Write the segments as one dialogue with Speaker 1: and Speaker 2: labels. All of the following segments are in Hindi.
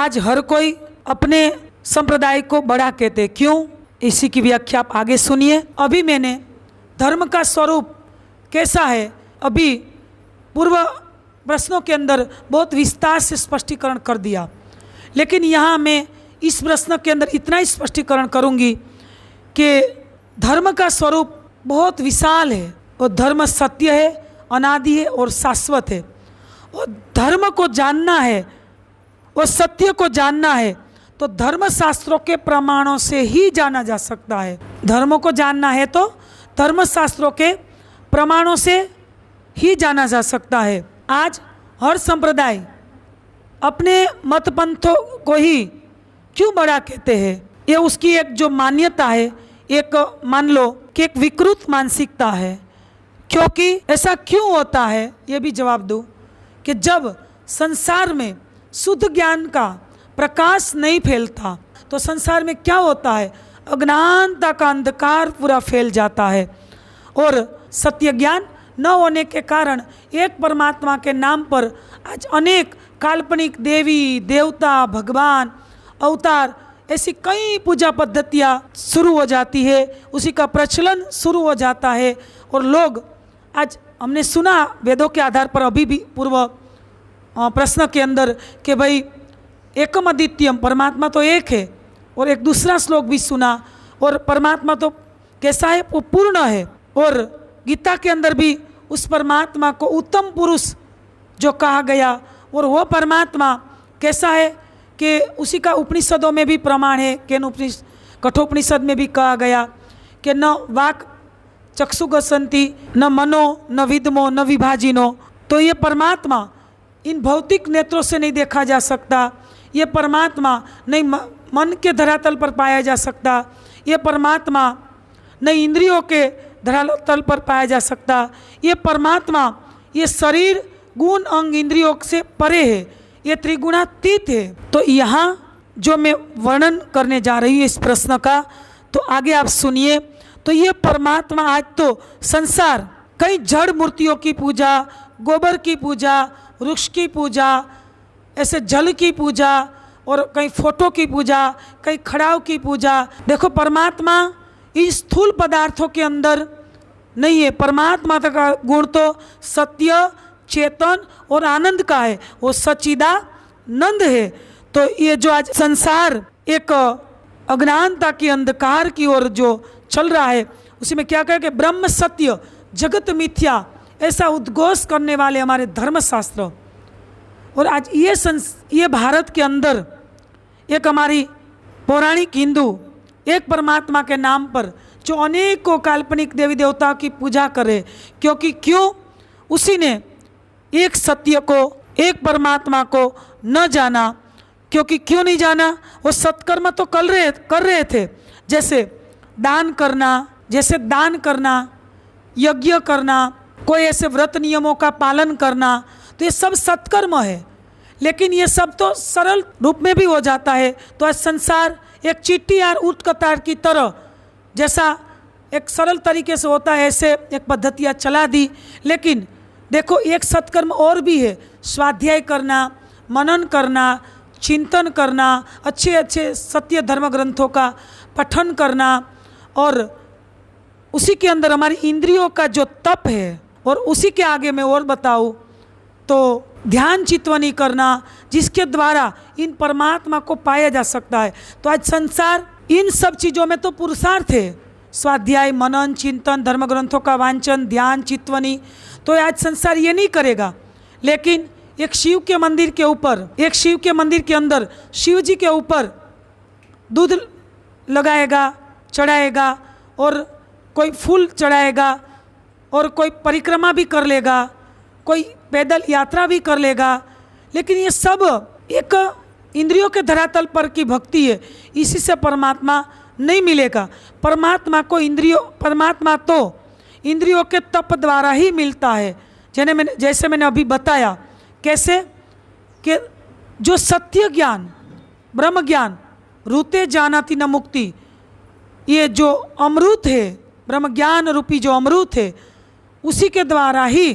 Speaker 1: आज हर कोई अपने संप्रदाय को बड़ा कहते, क्यों? इसी की व्याख्या आप आगे सुनिए। अभी मैंने धर्म का स्वरूप कैसा है अभी पूर्व प्रश्नों के अंदर बहुत विस्तार से स्पष्टीकरण कर दिया, लेकिन यहाँ मैं इस प्रश्न के अंदर इतना ही स्पष्टीकरण करूँगी कि धर्म का स्वरूप बहुत विशाल है। वो धर्म सत्य है, अनादि है और शाश्वत है। और धर्म को जानना है, वो सत्य को जानना है तो धर्म शास्त्रों के प्रमाणों से ही जाना जा सकता है। धर्म को जानना है तो धर्म शास्त्रों के प्रमाणों से ही जाना जा सकता है। आज हर संप्रदाय अपने मत पंथों को ही क्यों बड़ा कहते हैं? ये उसकी एक जो मान्यता है, एक मान लो कि एक विकृत मानसिकता है। क्योंकि ऐसा क्यों होता है ये भी जवाब दूँ कि जब संसार में शुद्ध ज्ञान का प्रकाश नहीं फैलता तो संसार में क्या होता है? अज्ञानता का अंधकार पूरा फैल जाता है और सत्य ज्ञान न होने के कारण एक परमात्मा के नाम पर आज अनेक काल्पनिक देवी देवता भगवान अवतार ऐसी कई पूजा पद्धतियाँ शुरू हो जाती है, उसी का प्रचलन शुरू हो जाता है। और लोग आज हमने सुना वेदों के आधार पर अभी भी पूर्व प्रश्न के अंदर कि भाई एकम अद्वितीयम, परमात्मा तो एक है, और एक दूसरा श्लोक भी सुना और परमात्मा तो कैसा है? वो पूर्ण है। और गीता के अंदर भी उस परमात्मा को उत्तम पुरुष जो कहा गया, और वो परमात्मा कैसा है कि उसी का उपनिषदों में भी प्रमाण है। कठोपनिषद में भी कहा गया कि न वाक चक्षुगसंती न मनो न विद्मो न विभाजिनो। तो ये परमात्मा इन भौतिक नेत्रों से नहीं देखा जा सकता, ये परमात्मा नहीं मन के धरातल पर पाया जा सकता, ये परमात्मा नहीं इंद्रियों के धरातल पर पाया जा सकता, ये परमात्मा ये शरीर गुण अंग इंद्रियों से परे है, ये त्रिगुणातीत है। तो यहाँ जो मैं वर्णन करने जा रही हूँ इस प्रश्न का, तो आगे आप सुनिए। तो ये परमात्मा आज तो संसार कई जड़ मूर्तियों की पूजा, गोबर की पूजा, वृक्ष की पूजा, ऐसे जल की पूजा और कई फोटो की पूजा, कई खड़ाव की पूजा। देखो परमात्मा इन स्थूल पदार्थों के अंदर नहीं है। परमात्मा का गुण तो सत्य चेतन और आनंद का है, वो सच्चिदानंद है। तो ये जो आज संसार एक अज्ञानता की अंधकार की ओर जो चल रहा है, उसी में क्या कहे कि ब्रह्म सत्य जगत मिथ्या, ऐसा उद्घोष करने वाले हमारे धर्मशास्त्र। और आज ये भारत के अंदर एक हमारी पौराणिक हिंदू एक परमात्मा के नाम पर जो अनेकों काल्पनिक देवी देवताओं की पूजा करे, क्योंकि क्यों? उसी ने एक सत्य को, एक परमात्मा को न जाना। क्योंकि क्यों नहीं जाना? वो सत्कर्म तो कर रहे थे, जैसे दान करना, यज्ञ करना, कोई ऐसे व्रत नियमों का पालन करना, तो ये सब सत्कर्म है। लेकिन ये सब तो सरल रूप में भी हो जाता है। तो आज संसार एक चिट्ठी और ऊँट कतार की तरह जैसा एक सरल तरीके से होता है, ऐसे एक पद्धतियाँ चला दी। लेकिन देखो एक सत्कर्म और भी है, स्वाध्याय करना, मनन करना, चिंतन करना, अच्छे अच्छे सत्य धर्म ग्रंथों का पठन करना, और उसी के अंदर हमारी इंद्रियों का जो तप है, और उसी के आगे मैं और बताऊँ तो ध्यान चितवनी करना, जिसके द्वारा इन परमात्मा को पाया जा सकता है। तो आज संसार इन सब चीज़ों में तो पुरुषार्थ है, स्वाध्याय मनन चिंतन धर्म ग्रंथों का वांचन ध्यान चितवनी, तो आज संसार ये नहीं करेगा। लेकिन एक शिव के मंदिर के ऊपर, एक शिव के मंदिर के अंदर शिव जी के ऊपर दूध लगाएगा, चढ़ाएगा, और कोई फूल चढ़ाएगा, और कोई परिक्रमा भी कर लेगा, कोई पैदल यात्रा भी कर लेगा। लेकिन ये सब एक इंद्रियों के धरातल पर की भक्ति है, इसी से परमात्मा नहीं मिलेगा। परमात्मा तो इंद्रियों के तप द्वारा ही मिलता है। जैसे मैंने अभी बताया, कैसे कि जो सत्य ज्ञान ब्रह्म ज्ञान रूते जानाति न मुक्ति, ये जो अमृत है ब्रह्म ज्ञान रूपी जो अमृत है, उसी के द्वारा ही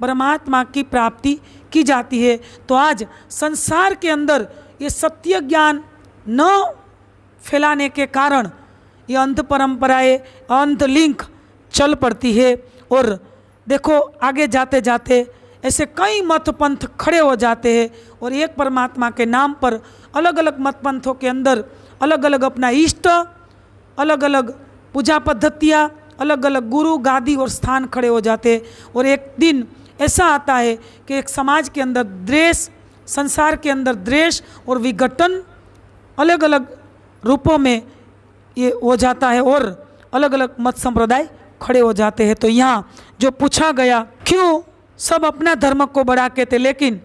Speaker 1: परमात्मा की प्राप्ति की जाती है। तो आज संसार के अंदर ये सत्य ज्ञान न फैलाने के कारण ये अंध परंपराएं, अंध लिंक चल पड़ती है। और देखो आगे जाते जाते ऐसे कई मत पंथ खड़े हो जाते हैं और एक परमात्मा के नाम पर अलग अलग मत पंथों के अंदर अलग अलग अपना इष्ट, अलग अलग पूजा पद्धतियाँ, अलग अलग गुरु गादी और स्थान खड़े हो जाते हैं। और एक दिन ऐसा आता है कि एक समाज के अंदर द्वेष, संसार के अंदर द्वेष और विघटन अलग अलग रूपों में ये हो जाता है और अलग अलग मत संप्रदाय खड़े हो जाते हैं। तो यहाँ जो पूछा गया, क्यों सब अपना धर्म को बड़ा कहते, लेकिन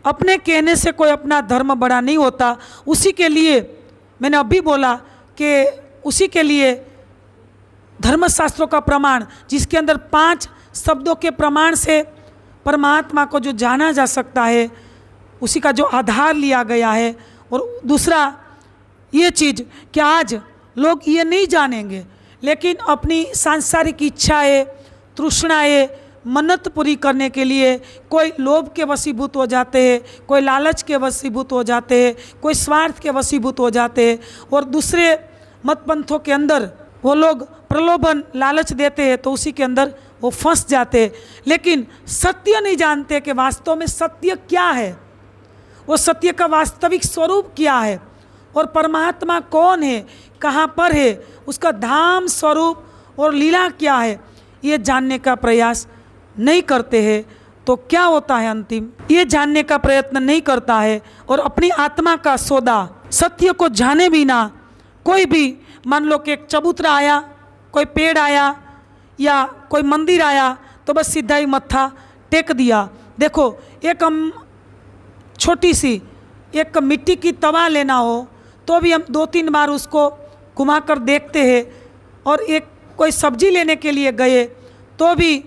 Speaker 1: अपने कहने से कोई अपना धर्म बड़ा नहीं होता। उसी के लिए मैंने अभी बोला कि उसी के लिए धर्मशास्त्रों का प्रमाण, जिसके अंदर 5 शब्दों के प्रमाण से परमात्मा को जो जाना जा सकता है, उसी का जो आधार लिया गया है। और दूसरा ये चीज़ कि आज लोग ये नहीं जानेंगे, लेकिन अपनी सांसारिक इच्छाएं, तृष्णाएं, मन्नत पूरी करने के लिए कोई लोभ के वशीभूत हो जाते हैं, कोई लालच के वशीभूत हो जाते हैं, कोई स्वार्थ के वशीभूत हो जाते हैं। और दूसरे मत पंथों के अंदर वो लोग प्रलोभन, लालच देते हैं तो उसी के अंदर वो फंस जाते हैं। लेकिन सत्य नहीं जानते कि वास्तव में सत्य क्या है, वो सत्य का वास्तविक स्वरूप क्या है और परमात्मा कौन है, कहाँ पर है, उसका धाम, स्वरूप और लीला क्या है, ये जानने का प्रयास नहीं करते हैं। तो क्या होता है, अंतिम ये जानने का प्रयत्न नहीं करता है और अपनी आत्मा का सौदा, सत्य को जाने बिना कोई भी, मान लो कि एक चबूतरा आया, कोई पेड़ आया या कोई मंदिर आया तो बस सीधा ही मत्था टेक दिया। देखो एक हम छोटी सी एक मिट्टी की तवा लेना हो तो भी हम 2-3 बार उसको घुमा कर देखते हैं। और एक कोई सब्जी लेने के लिए गए तो भी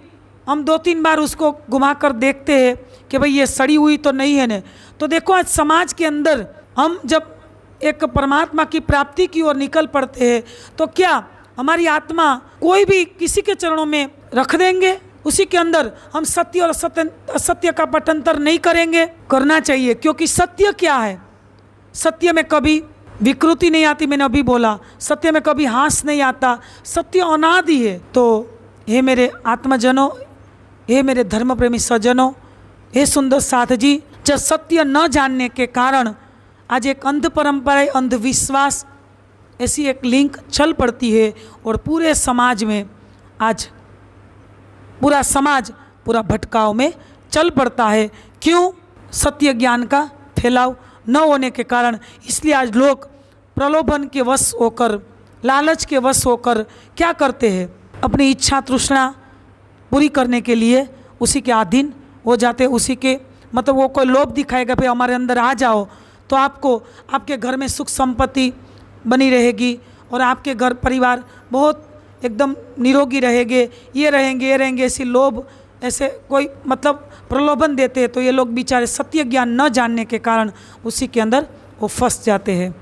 Speaker 1: हम 2-3 बार उसको घुमा कर देखते हैं कि भाई ये सड़ी हुई तो नहीं है न। तो देखो आज समाज के अंदर हम जब एक परमात्मा की प्राप्ति की ओर निकल पड़ते हैं तो क्या हमारी आत्मा कोई भी किसी के चरणों में रख देंगे, उसी के अंदर हम सत्य और असत्य का पटांतर नहीं करेंगे? करना चाहिए, क्योंकि सत्य क्या है, सत्य में कभी विकृति नहीं आती। मैंने अभी बोला सत्य में कभी हास नहीं आता, सत्य अनादि है। तो हे मेरे आत्मजनों, हे मेरे धर्म प्रेमी सज्जनों, हे सुंदर साथ जी, जब सत्य न जानने के कारण आज एक अंध परंपरा, अंधविश्वास ऐसी एक लिंक चल पड़ती है और पूरे समाज में आज पूरा समाज पूरा भटकाव में चल पड़ता है। क्यों? सत्य ज्ञान का फैलाव न होने के कारण। इसलिए आज लोग प्रलोभन के वश होकर, लालच के वश होकर क्या करते हैं, अपनी इच्छा तृष्णा पूरी करने के लिए उसी के अधीन हो जाते हैं। उसी के मतलब वो कोई लोभ दिखाएगा, भाई हमारे अंदर आ जाओ तो आपको आपके घर में सुख संपत्ति बनी रहेगी और आपके घर परिवार बहुत एकदम निरोगी रहेंगे, ये रहेंगे, ऐसी लोभ, ऐसे कोई मतलब प्रलोभन देते हैं। तो ये लोग बेचारे सत्य ज्ञान न जानने के कारण उसी के अंदर वो फंस जाते हैं।